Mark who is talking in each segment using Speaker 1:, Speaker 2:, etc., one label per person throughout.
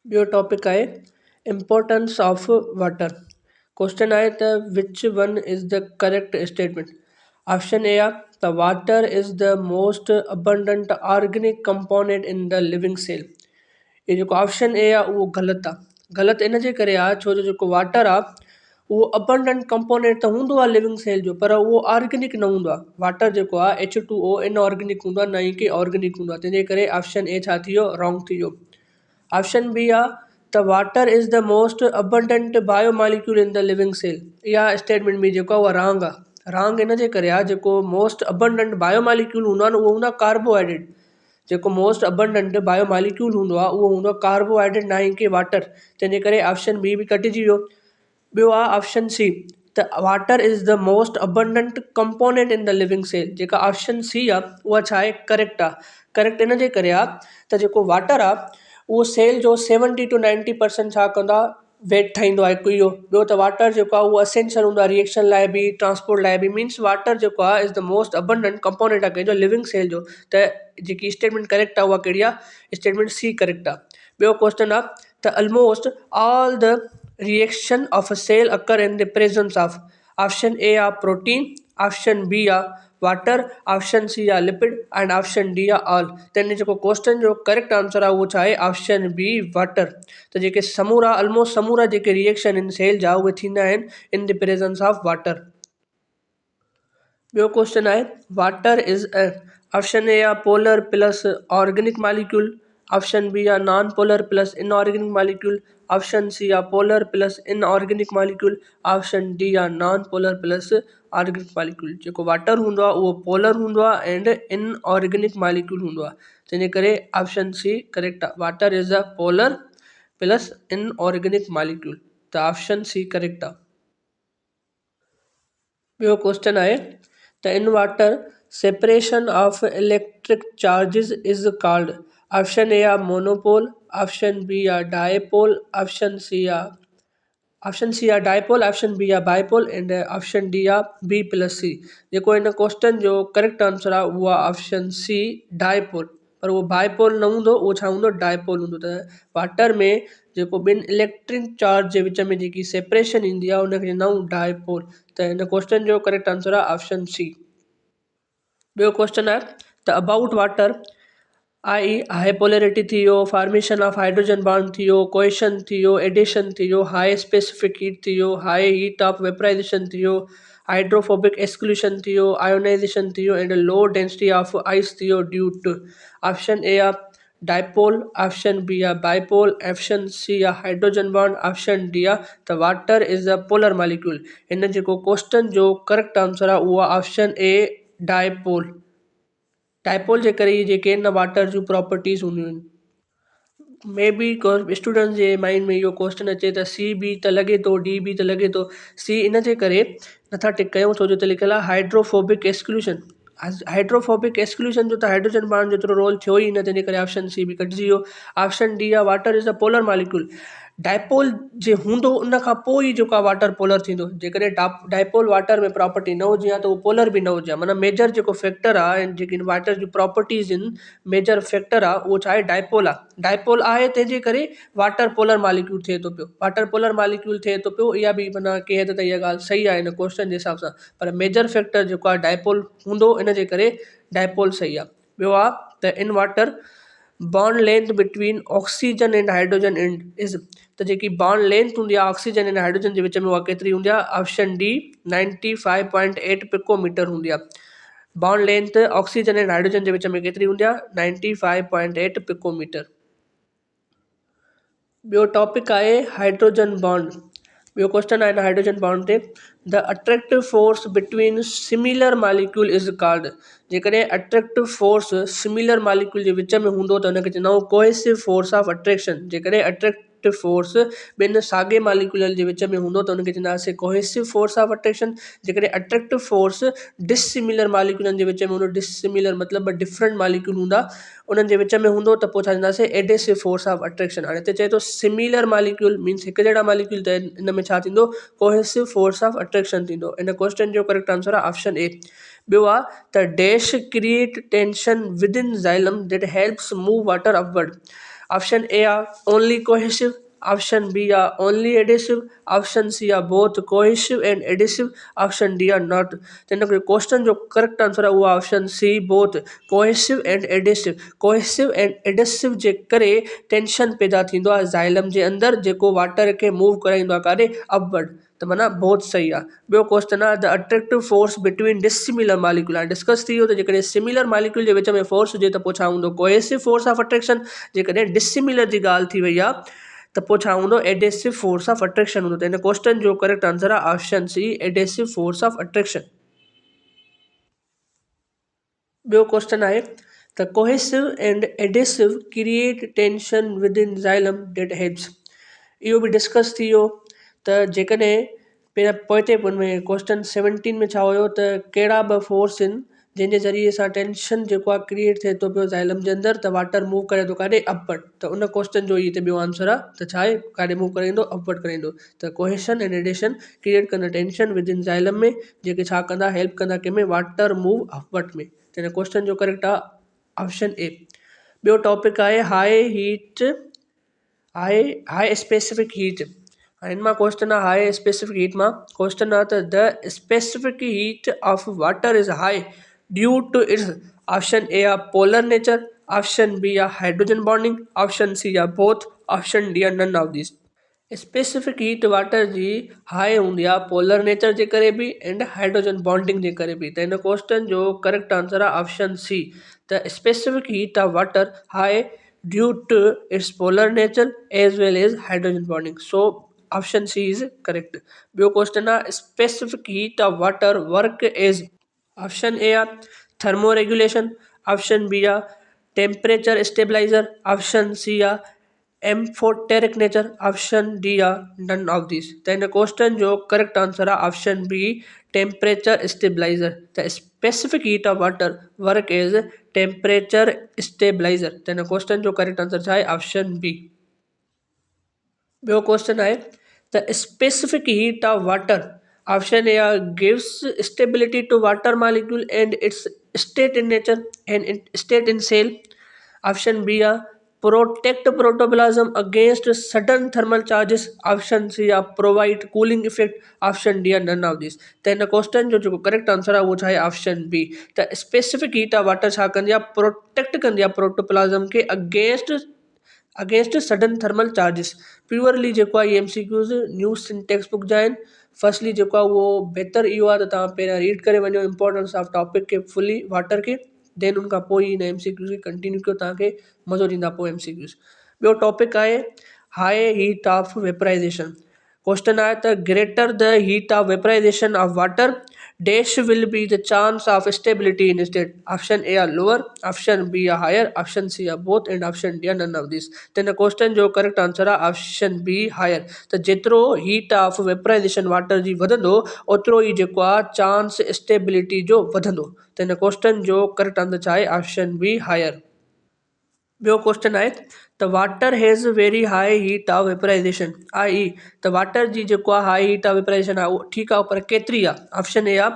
Speaker 1: ॿियो टॉपिक आहे importance of water. Question आहे त which one is the correct statement. Option A आहे त water is the most abundant organic component in the living cell. ये जेको ऑप्शन ए आहे उहो ग़लति आहे। ग़लति इन जे करे आहे छो जो जेको वाटर आहे उहो अबंडेंट कंपोनेंट त हूंदो आहे लिविंग सेल जो, पर उहो ऑर्गेनिक न हूंदो आहे। वाटर जेको आहे H2O इनऑर्गेनिक हूंदो आहे, न ई कि ऑर्गेनिक हूंदो आहे। तंहिंजे करे ऑप्शन ए छा थी वियो, रॉन्ग थी वियो। ऑप्शन बी आहे त water is the most abundant biomolecule in the living cell. इहा स्टेटमेंट बि जेको आहे उहा रॉन्ग आहे। रॉन्ग इन जे करे आहे जेको मोस्ट अबंडेंट बायोमॉलिक्यूल हूंदो आहे न उहो हूंदो आहे कार्बोहाइड्रेट। जेको मोस्ट अबंडेंट बायोमॉलिक्यूल हूंदो आहे उहो हूंदो आहे कार्बोहाइड्रेट, न ई कि वाटर। तंहिंजे करे ऑप्शन बी बि कटिजी वियो। ॿियो आहे ऑप्शन सी त water is the most abundant component in the living cell. जेका ऑप्शन सी आहे उहा छा आहे, करेक्ट आहे। करेक्ट इन जे करे आहे त जेको वाटर आहे उहो सेल जो 70 to 90% छा कंदा, वेट ठाहींदो आहे हिकु इहो। ॿियो त वाटर जेको आहे उहो असेंशियल हूंदो आहे रिएक्शन लाइ बि, ट्रांसपोर्ट लाइ बि। मीन्स वाटर जेको आहे is the most abundant component आहे कंहिंजो लिविंग सेल जो। त जेकी स्टेटमेंट करेक्ट आहे उहा कहिड़ी आहे, स्टेटमेंट सी करेक्ट आहे। ॿियो क्वेश्चन आहे त almost all the reaction of a cell occur in the presence of. Option A आहे प्रोटीन, ऑप्शन बी आहे वाटर, ऑप्शन सी आहे लिपिड एंड ऑप्शन डी आहे ऑल। तंहिंजे जेको क्वेश्चन जो करेक्ट आंसर आहे उहो छा आहे, ऑप्शन बी वाटर। त जेके समूरा ऑलमोस्ट समूरा जेके रिएक्शन इन सेल जा उहे थींदा आहिनि in the presence of water. ॿियो क्वेश्चन आहे water is a. Option A आहे polar plus organic molecule, option B आहे non polar plus inorganic molecule, option C आहे polar plus inorganic molecule, option D आहे non polar plus organic molecule. जेको water हूंदो आहे उहो polar हूंदो आहे एंड इनऑर्गेनिक मॉलिक्यूल हूंदो आहे। तंहिंजे करे ऑप्शन सी करेक्ट आहे। Water is a polar plus inorganic molecule, त ऑप्शन सी करेक्ट आहे। ॿियो क्वेश्चन आहे त in water separation of electric charges is called. Option A आहे मोनोपोल, ऑप्शन बी आहे डायपोल, ऑप्शन सी आहे डायपोल, ऑप्शन बी आहे बायपोल एंड ऑप्शन डी आहे बी प्लस सी। जेको हिन क्वेश्चन जो करेक्ट आंसर आहे उहो आहे ऑप्शन सी डायपोल। पर उहो बायपोल न हूंदो, उहो छा हूंदो, डायपोल हूंदो। त वाटर में जेको ॿिनि इलेक्ट्रिक चार्ज जे विच में जेकी सेपरेशन ईंदी आहे उनखे चवंदा आहियूं डायपोल। त हिन क्वेश्चन जो करेक्ट आंसर आहे ऑप्शन सी। ॿियो क्वेश्चन आहे त about water I high polarity थी वियो, फॉर्मेशन ऑफ हाइड्रोजन बॉन्ड थी वियो, कोएशन थी वियो, एडिशन थी वियो, हाई स्पेसिफिक हीट थी वियो, हाई हीट ऑफ वेपराइजेशन थी वियो, हाइड्रोफोबिक एक्सक्लूशन थी वियो, आयोनाइजेशन थी वियो and low density of ice थी वियो ड्यू टू। ऑप्शन ए आहे डायपोल, ऑप्शन बी आहे बायपोल, ऑप्शन सी आहे हाइड्रोजन बॉन्ड, ऑप्शन डी आहे त water is a polar molecule. हिन जेको क्वेश्चन जो करेक्ट आंसर आहे उहो आहे ऑप्शन ए डायपोल। डायपोल जे करे जेके इन वाटर जूं प्रॉपर्टीज़ हूंदियूं आहिनि। May be students J mind में इहो क्वेश्चन अचे त सी बी त लॻे थो, डी बी त लॻे थो। सी इन जे करे नथा टिक कयूं छो जो हिते लिखियल आहे हाइड्रोफोबिक एक्सक्लूशन। हाइड्रोफोबिक एक्सक्लूशन जो त हाइड्रोजन बॉन्ड जेतिरो रोल थियो ई न, तंहिंजे करे ऑप्शन सी बि कटिजी वियो। ऑप्शन डी आहे water is a polar molecule. Dipole जे हूंदो उन खां पोइ ई जेको आहे वाटर पोलर थींदो। जेकॾहिं डायपोल वाटर में प्रॉपर्टी न हुजे हा त उहो पोलर बि न हुजे हा। माना मेजर जेको फैक्टर आहे जेकी वाटर जूं प्रॉपर्टीज़ आहिनि, मेजर फैक्टर आहे उहो छा आहे, डायपोल आहे। डायपोल आहे तंहिंजे करे वाटर पोलर मॉलिक्यूल थिए थो पियो। वाटर पोलर मॉलिक्यूल थिए थो पियो, इहा बि माना कंहिं हद ताईं इहा ॻाल्हि सही आहे हिन क्वेश्चन जे हिसाब सां। पर मेजर फैक्टर जेको आहे डायपोल हूंदो, इन जे करे डायपोल सही आहे। ॿियो आहे त in water bond length between oxygen and hydrogen is. त जेकी बॉन्ड लेंथ हूंदी आहे ऑक्सीजन ऐं हाइड्रोजन जे विच में उहा केतिरी हूंदी आहे, ऑप्शन डी 95.8 पिकोमीटर हूंदी आहे। बॉन्ड लेंथ ऑक्सीजन ऐं हाइड्रोजन जे विच में केतिरी हूंदी आहे, 95.8 पिकोमीटर। ॿियो टॉपिक आहे हाइड्रोजन बॉन्ड। ॿियो क्वेश्चन आहे हाइड्रोजन बॉन्ड ते the attractive force between similar molecule is called. जेकॾहिं अट्रैक्टिव फोर्स सिमिलर मॉलिक्यूल जे विच में हूंदो त हुनखे चवंदा आहियूं कोहेसिव फोर्स ऑफ अट्रैक्शन। जेकॾहिं अट्रैक्टिव फोर्स ॿिनि साॻे मॉलिक्यूल जे विच में हूंदो त हुनखे चवंदासीं कोहेसिव फोर्स ऑफ अट्रैक्शन। जेकॾहिं अट्रैक्टिव फोर्स डिसिमिलर मॉलिक्यूलनि जे विच में हूंदो, डिसिमिलर मतिलबु डिफरेंट मॉलिक्यूल हूंदा, उन्हनि जे विच में हूंदो त पोइ छा चवंदासीं एडेसिव फोर्स ऑफ अट्रैक्शन। हाणे हिते चए थो सिमिलर मॉलिक्यूल मीन्स हिकु जहिड़ा मॉलिक्यूल, त इन में छा थींदो, कोहेसिव फोर्स ऑफ अट्रैक्शन थींदो। इन क्वेश्चन जो करेक्ट आंसर आहे ऑप्शन ए। ॿियो आहे त dash create tension within xylem that helps move water upward. Option A are only cohesive. Option B are only adhesive. Option C are both cohesive and adhesive. Option D are not. तो इन question जो correct answer है वो option C both cohesive and adhesive. Cohesive and adhesive जे करे tension पैदा थींदो आहे ज़ाइलम जे अंदर जेको वाटर के मूव कराईंदो आहे काॾे अपवर्ड। तो माना बहुत सही आहे। ॿियो क्वेश्चन आहे the attractive force between dissimilar molecule आहे डिस्कस थी वियो त जेकॾहिं सिमिलर मालिक्यूल जे विच में फोर्स हुजे त पोइ छा हूंदो कोहेसिव फोर्स ऑफ अट्रैक्शन। जेकॾहिं डिसिमिलर जी ॻाल्हि थी वई आहे त पोइ छा हूंदो एडेसिव फोर्स ऑफ अट्रैक्शन हूंदो। त हिन क्वेश्चन जो करेक्ट आंसर आहे option C adhesive force of attraction. ॿियो क्वेश्चन आहे त cohesive and adhesive create tension within xylem that helps. इहो बि डिस्कस थी वियो त जेकॾहिं पहिरियां पोइते में क्वेश्चन 17 में छा हुयो त कहिड़ा ॿ फोर्स आहिनि जंहिंजे ज़रिए सां टेंशन जेको आहे क्रिएट थिए थो पियो ज़ाइलम जे अंदरि त वाटर मूव करे थो काॾे अपवर्ड। त उन क्वेश्चन जो हिते ॿियो आंसर आहे त छा आहे काॾे मूव कराईंदो अपवर्ड कराईंदो। त कोहेशन एंड एडेशन क्रिएट कंदा टेंशन विद इन ज़ाइलम में जेके छा कंदा हेल्प कंदा कंहिंमें वाटर मूव अपवर्ड में। त हिन क्वेश्चन जो करेक्ट आहे ऑप्शन ए। ॿियो टॉपिक आहे हाई स्पेसिफिक हीट। हिन मां क्वेश्चन आहे हाई स्पेसिफिक हीट मां क्वेश्चन आहे त the specific heat of water is high due to its. Option A आहे पोलर नेचर। ऑप्शन बी आहे हाइड्रोजन बॉन्डिंग। ऑप्शन सी आहे बोथ। ऑप्शन डी आहे none of this. Specific heat water जी high हूंदी आहे polar nature जे करे बि and hydrogen bonding जे करे बि। त हिन क्वेश्चन जो करेक्ट आंसर आहे option C the specific heat of water high due to its polar nature as well as hydrogen bonding. So option C is correct. ॿियो question आहे specific heat of water work as. Option A आहे thermoregulation. Option B आहे temperature stabiliser. Option C आहे amphoteric nature. Option D आहे none of this. त हिन question जो correct answer आहे ऑप्शन बी टेम्परेचर स्टेबलाइजर। त specific heat of water work as temperature stabiliser. त हिन क्वेश्चन जो करेक्ट आंसर छा आहे ऑप्शन बी। ॿियो क्वेश्चन आहे त specific heat of water. Option A आहे gives stability to water molecule and its state in nature and state in cell. Option B आहे protect protoplasm against sudden thermal charges। Option C आहे provide cooling effect. Option D आहे none of this. त हिन question जो जेको correct answer आहे उहो छा आहे ऑप्शन बी। त स्पेसिफिक हीट ऑफ वाटर छा कंदी आहे प्रोटेक्ट कंदी आहे प्रोटोप्लाज़म खे against sudden thermal charges. Purely जेको आहे M C Qs news textbook जा आहिनि। फर्स्टली जेको आहे उहो बहितर इहो आहे त तव्हां पहिरियां रीड करे वञो इंपॉर्टेंस ऑफ टॉपिक खे फुली वाटर खे देन उनखां पोइ हिन एम सी क्यूज़ खे कंटिन्यू कयो तव्हांखे मज़ो ईंदा पोइ एम सी क्यूज़। ॿियो टॉपिक आहे high heat of vaporisation. Question आहे त greater the heat of vaporisation of water dash will be the chance of stability in state. Option A आहे लोअर। ऑप्शन बी आहे हायर। ऑप्शन सी आहे both and option D आहे none of this. त हिन question जो correct answer आहे option B higher. त जेतिरो हीट ऑफ वेपराइजेशन वाटर जी वधंदो ओतिरो ई जेको आहे चांस स्टेबिलिटी जो वधंदो। त हिन क्वेश्चन जो करेक्ट आंसर छा आहे ऑप्शन बी हायर। ॿियो क्वेश्चन आहे त water has very high heat of vaporization आई त वाटर जी जेको आहे हाई हीट ऑफ वेपराइजेशन आहे उहो ठीकु आहे पर केतिरी आहे। ऑप्शन ए आहे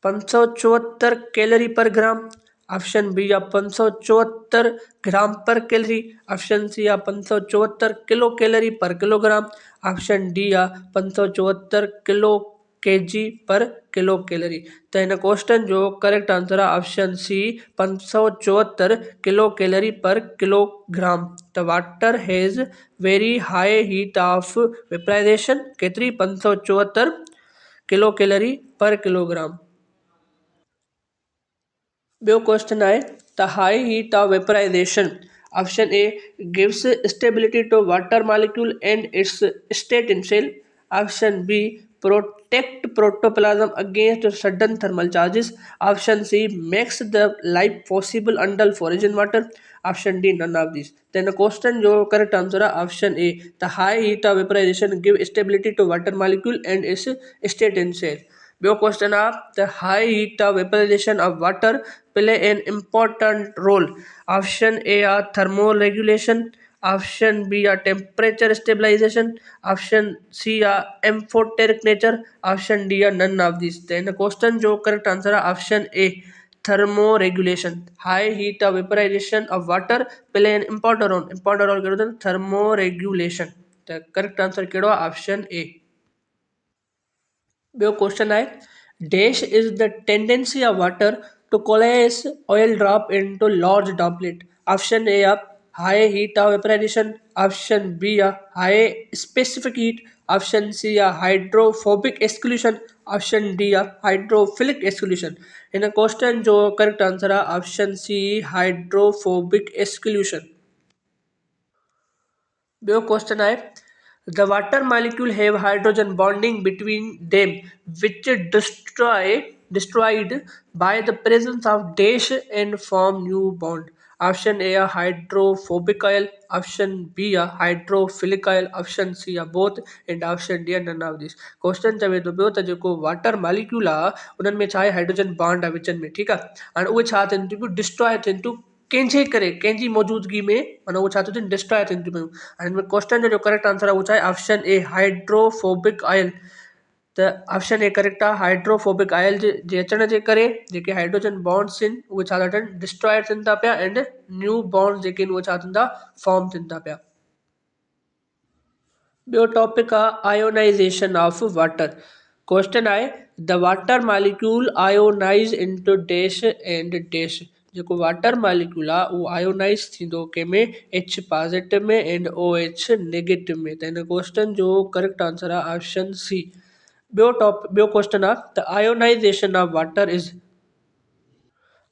Speaker 1: 574 कैलोरी पर ग्राम। ऑप्शन बी आहे 574 ग्राम पर कैलोरी। ऑप्शन सी आहे 574 kilocalorie per kilogram. Option D आहे 574 kilo KG per kilocalorie. त हिन क्वेश्चन जो करेक्ट आंसर आहे option C 574 kilocalorie per kilogram. त water has very high heat of vaporisation केतिरी 574 kilocalorie per kilogram. ॿियो question आहे त high heat of vaporisation. Option A gives stability to water molecule and its state in cell. Option B protect protoplasm against sudden thermal charges। Option C makes the life possible under frozen water। Option D none of these। त हिन question जो correct answer आहे option A त high heat of vaporisation give stability to water molecule and its state in cell. ॿियो question आहे त high heat of vaporisation of water play an important role. Option A आहे thermoregulation. Option B आहे temperature stabilisation. Option C आहे amphoteric nature. Option D आहे none of this. त हिन question जो करेक्ट आंसर आहे option A thermoregulation. High heat of vaporization of water play an important role. Important role कहिड़ो अथनि thermoregulation. त करेक्ट आंसर कहिड़ो आहे ऑप्शन ए। ॿियो क्वेश्चन आहे dash is the tendency of water to coalesce oil drop into large droplet. Option A आहे high heat of vaporisation, option B आहे high specific heat, option C आहे hydrophobic exclusion, option D आहे hydrophilic exclusion. हिन question जो correct answer आहे option C hydrophobic exclusion. ॿियो question आहे the water molecule have hydrogen bonding between them which destroyed by the presence of dash and form new bond। Option A आहे hydrophobic oil, option B आहे hydrophilic oil, option C आहे both and option D आहे none of this. Question चवे थो पियो त जेको water molecule आहे उन्हनि में छा आहे हाइड्रोजन बॉन्ड आहे विच में, ठीकु आहे। हाणे उहे छा थियनि थियूं डिस्ट्रॉय थियनि थियूं कंहिंजे करे, कंहिंजी मौजूदगी में, माना उहो छा थियूं थियनि डिस्ट्रॉय थियनि थियूं पियूं। हाणे हिन में क्वेश्चन जो करेक्ट आंसर आहे उहो छा आहे ऑप्शन ए हाइड्रोफोबिक ऑयल। त ऑप्शन ए करेक्ट आहे हाइड्रोफोबिक ऑयल जे अचण जे करे जेके हाइड्रोजन बॉन्ड्स आहिनि उहे छा था थियनि डिस्ट्रॉय थियनि था पिया एंड न्यू बॉन्ड्स जेके आहिनि उहे छा थियनि था फॉर्म थियनि था पिया। ॿियो टॉपिक आहे आयोनाइज़ेशन ऑफ वाटर। क्वेश्चन आहे the water molecule ionise into dash and dash. जेको वाटर मॉलिक्यूल आहे उहो आयोनाइज थींदो कंहिंमें एच पॉजिटिव में एंड ओ एच नेगेटिव में। त हिन क्वेश्चन जो करेक्ट आंसर आहे ऑप्शन सी। ॿियो क्वेश्चन आहे the ionisation of water is.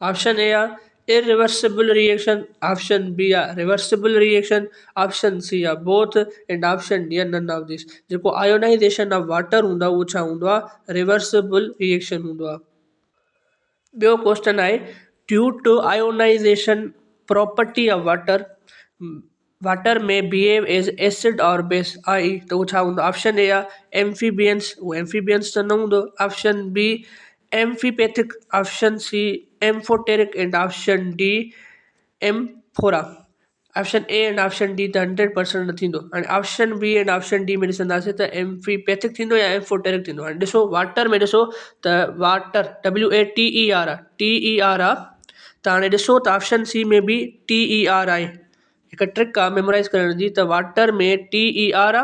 Speaker 1: Option A आहे इरिवर्सिबल रिएक्शन, ऑप्शन बी आहे रिवर्सिबल रिएक्शन, ऑप्शन सी आहे बोथ एंड ऑप्शन डी आहे नन ऑफ दिस। जेको आयोनाइज़ेशन ऑफ वाटर हूंदो आहे उहो छा हूंदो आहे रिवर्सिबल रिएक्शन हूंदो आहे। ॿियो क्वेश्चन आहे due to ionisation property of water में बिहेव एज एसिड और बेस आई त उहो छा हूंदो। ऑप्शन ए आहे एम्फीबियंस, उहो एम्फीबियंस त न हूंदो, option B amphipathic, option C amphoteric and option D amphora. Option A and option D त 100% न थींदो। हाणे option B and option D में ॾिसंदासीं त एम्फीपैथिक थींदो या एम्फोटेरिक थींदो। हाणे ॾिसो वाटर में ॾिसो त वाटर WATER आहे, TER आहे। त हाणे ॾिसो त ऑप्शन सी में बि TER आहे। हिकु ट्रिक आहे मेमोराइज़ करण जी त वाटर में TER आहे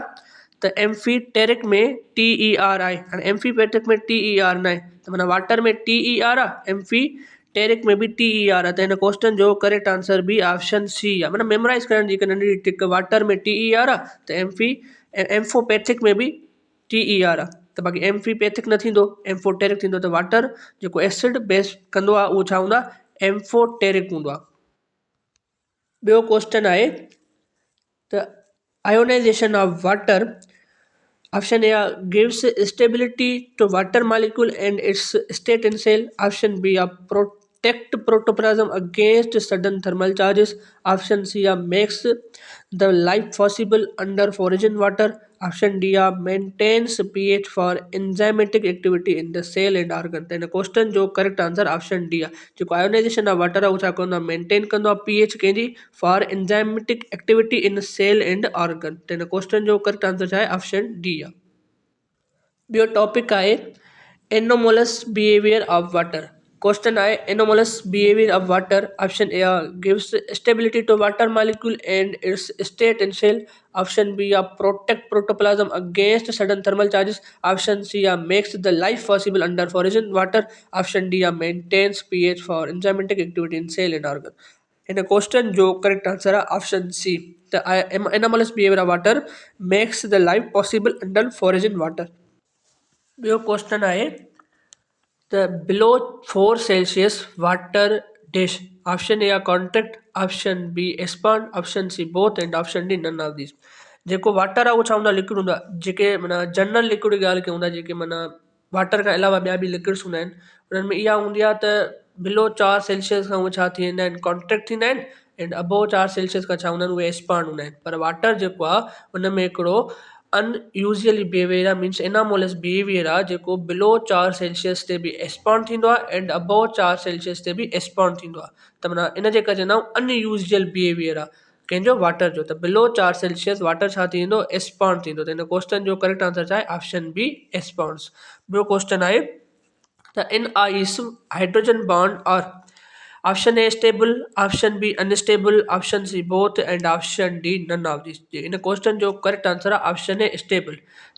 Speaker 1: त एम्फीटेरिक में TER आहे। हाणे एम्फीपैथिक में TER न आहे त माना वाटर में TER आहे, एम्फीटेरिक में बि TER आहे। त हिन क्वेश्चन जो करेक्ट आंसर बि ऑप्शन सी आहे। माना मेमोराइज़ करण जी हिकु नंढी ट्रिक वाटर में TER आहे त एम्फोपैथिक में बि TER आहे त बाक़ी एम्फीपैथिक न थींदो, एम्फोटेरिक थींदो। त वाटर जेको एसिड बेस कंदो आहे उहो छा हूंदो आहे एम्फोटेरिक हूंदो आहे। ॿियो क्वेश्चन आहे त ionisation of water. Option A gives stability to water molecule and its state in cell, option B protect protoplasm against sudden thermal charges, option C makes the life possible under frozen water, option D maintains pH for enzymatic activity in the cell and organ। त हिन question जो correct answer option D आहे। जेको ionisation of water आहे उहो छा कंदो आहे मेंटेन कंदो आहे pH कंहिंजी for enzymatic activity in cell and organ. त हिन क्वेश्चन जो करेक्ट आंसर छा आहे ऑप्शन डी आहे। ॿियो टॉपिक आहे anomalous behaviour of water. Question आहे anomalous behaviour of water. Option A gives stability to water molecule and its state in cell, option B protect protoplasm against sudden thermal charges, option C makes the life possible under frozen water, option D maintains pH for enzymatic activity in cell and organ। हिन question जो correct answer आहे option C. त anomalous behaviour of water makes the life possible under frozen water. ॿियो question आहे त below 4 Celsius water dash. Option A contract, option B expand, option C both and option D none of this. जेको water आहे उहो छा हूंदो आहे liquid हूंदो आहे। जेके माना जनरल लिक्विड जी ॻाल्हि कयूं था जेके माना वाटर खां अलावा ॿिया बि लिक्विड्स हूंदा आहिनि उन्हनि में इहा हूंदी आहे त बिलो 4 सेल्सियस खां उहे छा थी वेंदा आहिनि कॉन्ट्रैक्ट थींदा आहिनि एंड अबोव 4 सेल्सियस खां छा हूंदा आहिनि उहे एक्सपांड हूंदा आहिनि। पर वाटर जेको आहे उन में हिकिड़ो अनयूज़ुअली बिहेवियर आहे, मीन्स एनामोलस बिहेवियर आहे जेको बिलो 4 सेल्सियस ते बि एक्सपांड थींदो आहे एंड अबोव 4 सेल्सियस ते बि एक्सपांड थींदो आहे। त माना इन जे करे चवंदा आहियूं अनयूज़ुअल बिहेवियर आहे कंहिंजो वाटर जो। त बिलो 4 सेल्सियस वाटर छा थींदो एक्सपांड थींदो। त हिन क्वेश्चन जो करेक्ट आंसर छा आहे ऑप्शन बी एक्सपांड्स। ॿियो क्वेश्चन आहे त इन आइस हाइड्रोजन बॉन्ड और option A stable, option B unstable, option C both and option D none of this. इन क्वेश्चन जो करेक्ट आंसर आहे ऑप्शन ए स्टेबल।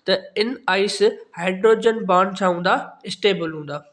Speaker 1: त इन आइस हाइड्रोजन बॉन्ड छा हूंदा, स्टेबल हूंदा।